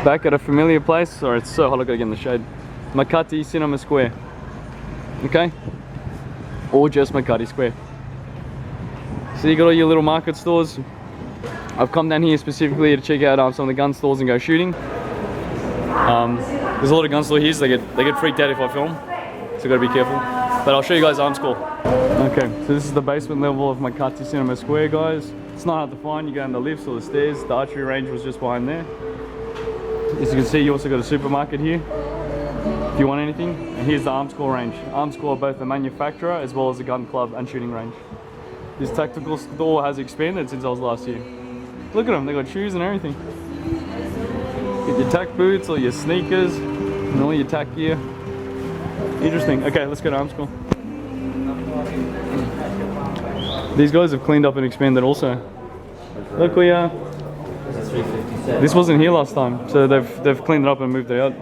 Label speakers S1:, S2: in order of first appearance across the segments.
S1: Back at a familiar place. Sorry, it's so hot, I gotta get in the shade. Makati Cinema Square. Okay? Or just Makati Square. So you got all your little market stores. I've come down here specifically to check out some of the gun stores and go shooting. There's a lot of gun store here, so they get freaked out if I film. So gotta be careful. But I'll show you guys Armscor. Okay, so this is the basement level of Makati Cinema Square, guys. It's not hard to find. You go down the lifts or the stairs. The archery range was just behind there. As you can see, you also got a supermarket here if you want anything. And here's the Armscor range. Armscor, both the manufacturer as well as the gun club and shooting range. This tactical store has expanded since I was last here. Look at them, they got shoes and everything. Get your tack boots or your sneakers and all your tack gear. Interesting. Okay, let's go to Armscor. These guys have cleaned up and expanded also. Look, we are. This wasn't here last time, so they've cleaned it up and moved it out.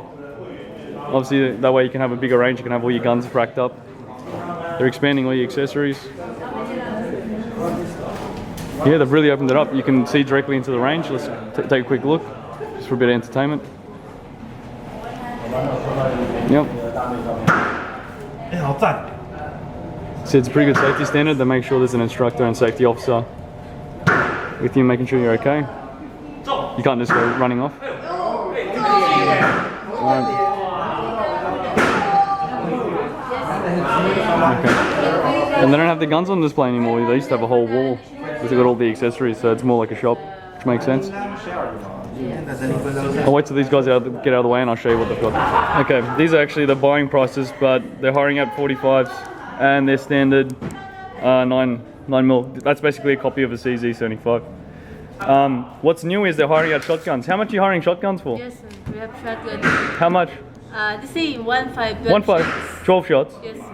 S1: Obviously, that way you can have a bigger range. You can have all your guns racked up. They're expanding all your accessories. Yeah, they've really opened it up. You can see directly into the range. Let's take a quick look, just for a bit of entertainment. Yep. See, it's a pretty good safety standard. They make sure there's an instructor and safety officer with you, making sure you're okay. You can't just go running off. Okay. And they don't have the guns on display anymore. They used to have a whole wall because they got all the accessories, so it's more like a shop, which makes sense. I'll wait till these guys get out of the way and I'll show you what they've got. Okay, these are actually the buying prices, but they're hiring out 45s and they're standard 9mm. That's basically a copy of a CZ75. What's new is they're hiring out shotguns. How much are you hiring shotguns for?
S2: Yes, sir. We have shotguns.
S1: How much?
S2: The same, 1.5.
S1: 1.5, 12 shots?
S2: Yes, sir.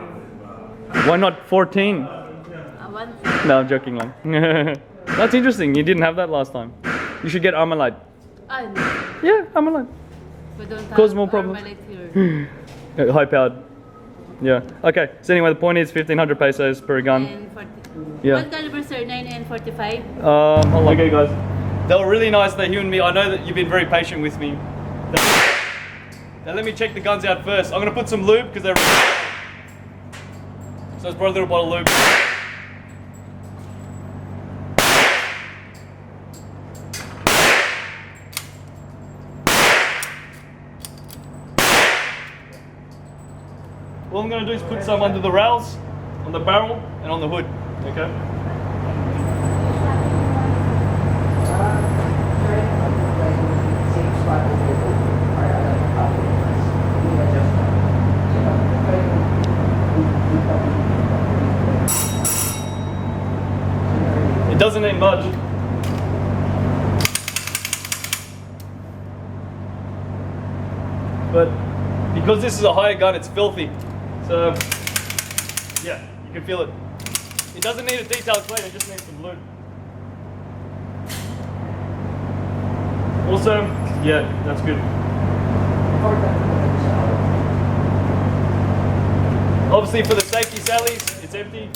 S1: Why not 14?
S2: 1.5.
S1: No, I'm joking, man. That's interesting. You didn't have that last time. You should get armor light.
S2: No.
S1: Yeah, armor light.
S2: We don't have
S1: Cause more problems.
S2: here.
S1: High powered. Yeah. Okay. So anyway, the point is 1,500 pesos per gun. Yeah.
S2: What caliber, sir? 9 and 45.
S1: Okay, guys. They were really nice. They humored me. I know that you've been very patient with me. Now let me check the guns out first. I'm gonna put some lube because they're. So let's brought a little bottle of lube. All I'm going to do is put some under the rails, on the barrel, and on the hood, okay? It doesn't need much. But because this is a higher gun, it's filthy. So, yeah, you can feel it. It doesn't need a detailed clean, it just needs some lube. Also, yeah, that's good. Obviously for the safety sallies, it's empty.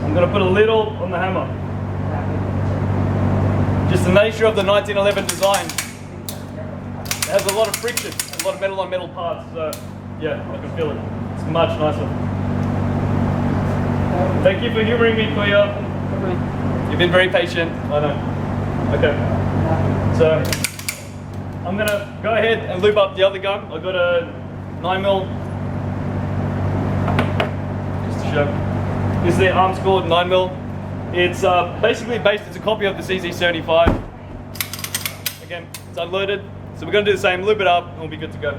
S1: I'm going to put a little on the hammer. Just the nature of the 1911 design. It has a lot of friction. A lot of metal on metal parts, so yeah, I can feel it. It's much nicer. Thank you for humouring me, Kuya.
S2: Okay.
S1: You've been very patient. I know. Okay. So I'm gonna go ahead and lube up the other gun. I've got a 9mm. Just to show. This is the Armscor 9mm. It's basically it's a copy of the CZ75. Again, it's unloaded. So we're going to do the same, lube it up, and we'll be good to go.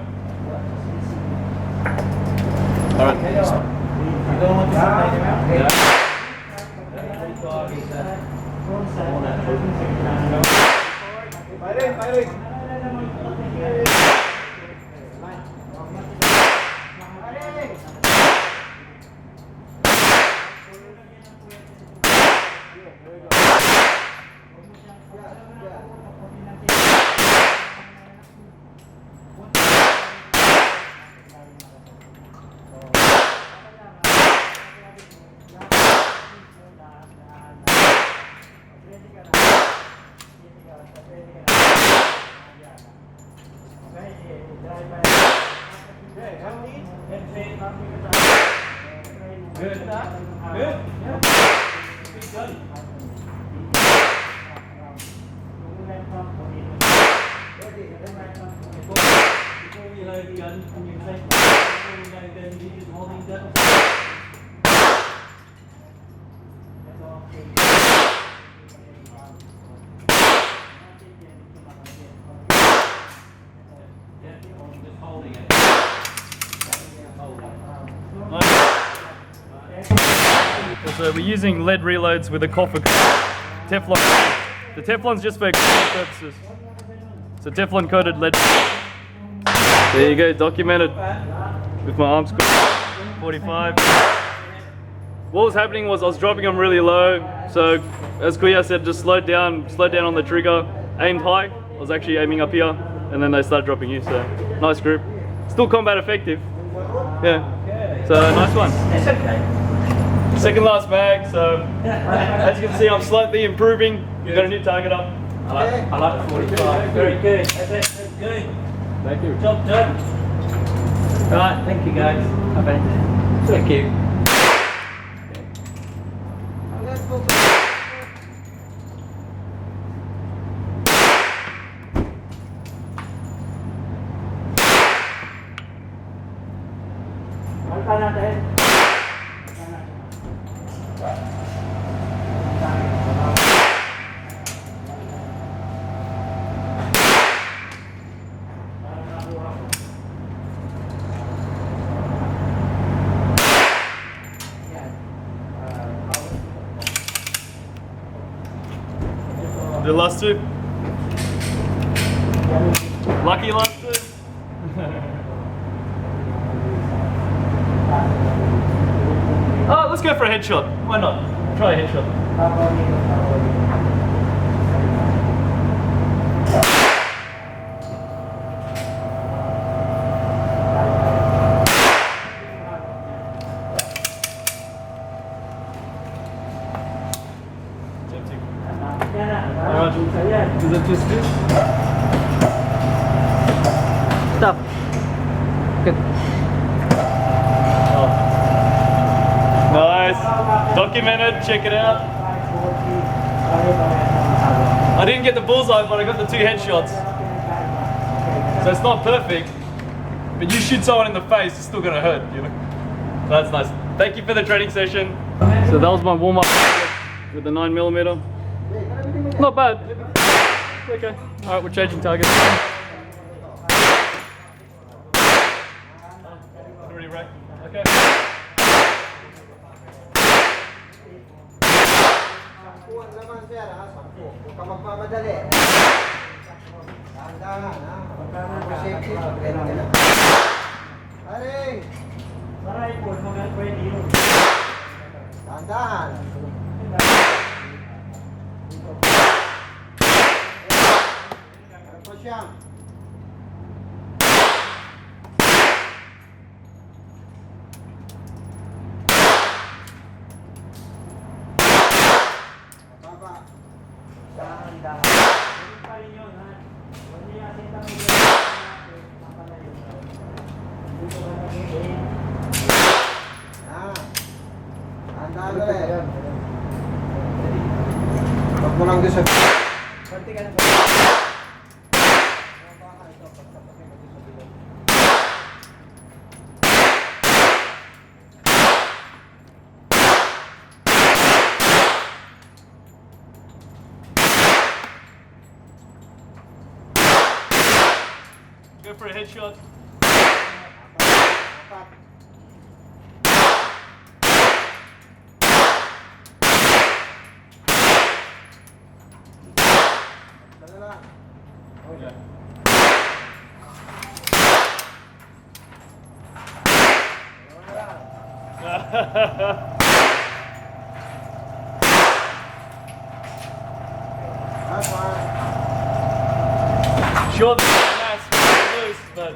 S1: Alright. Good. Good. Before we load the gun, can you take holding gun? So we're using lead reloads with a coffer Teflon. The Teflon's just for purposes. So Teflon coated lead. There you go, documented with my Armscor 45. What was happening was I was dropping them really low. So as Kuya said, just slow down on the trigger, aimed high. I was actually aiming up here, and then they started dropping you. So nice grip. Still combat effective. Yeah. So nice one. Second last mag, so as you can see I'm slightly improving. We've got a new target up. I like the 45. Very good. That's good. Thank you. Job done. Alright, thank you guys. Thank you. The last two. Lucky last two. Oh, let's go for a headshot. Why not? Try a headshot. Is it just this?
S3: Stop. Good.
S1: Oh. Nice. Documented, check it out. I didn't get the bullseye, but I got the two headshots. So it's not perfect, but you shoot someone in the face, it's still gonna hurt, you know? That's nice. Thank you for the training session. So that was my warm-up with the 9mm. Not bad. Okay. Alright, we're changing targets. Already right. Okay. Go for a headshot. Okay. Short, nice, loose, but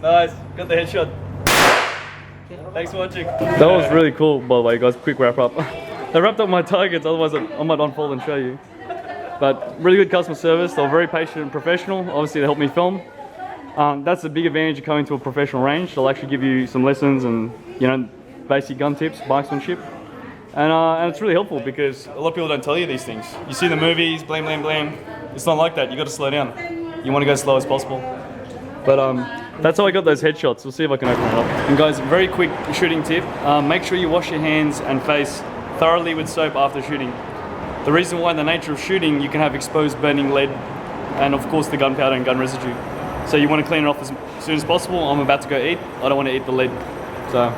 S1: nice. Got the headshot. Thanks for watching. That was really cool, by the way, guys. Quick wrap up. They wrapped up my targets, otherwise I might unfold and show you. But really good customer service. They were very patient and professional. Obviously, they helped me film. That's the big advantage of coming to a professional range. They'll actually give you some lessons and, you know, basic gun tips, marksmanship. And it's really helpful because a lot of people don't tell you these things. You see the movies, blam, blam, blam. It's not like that. You got to slow down. You want to go as slow as possible. But that's how I got those headshots. We'll see if I can open it up. And guys, very quick shooting tip. Make sure you wash your hands and face thoroughly with soap after shooting. The reason why, the nature of shooting, you can have exposed burning lead and of course the gunpowder and gun residue. So you want to clean it off as soon as possible. I'm about to go eat. I don't want to eat the lead. So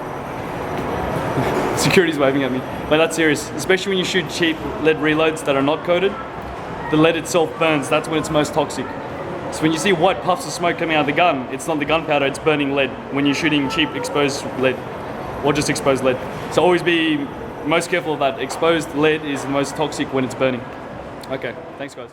S1: security's waving at me. But that's serious. Especially when you shoot cheap lead reloads that are not coated. The lead itself burns. That's when it's most toxic. So when you see white puffs of smoke coming out of the gun, it's not the gunpowder, it's burning lead when you're shooting cheap exposed lead or just exposed lead. So always be most careful of that. Exposed lead is the most toxic when it's burning. Okay, thanks guys.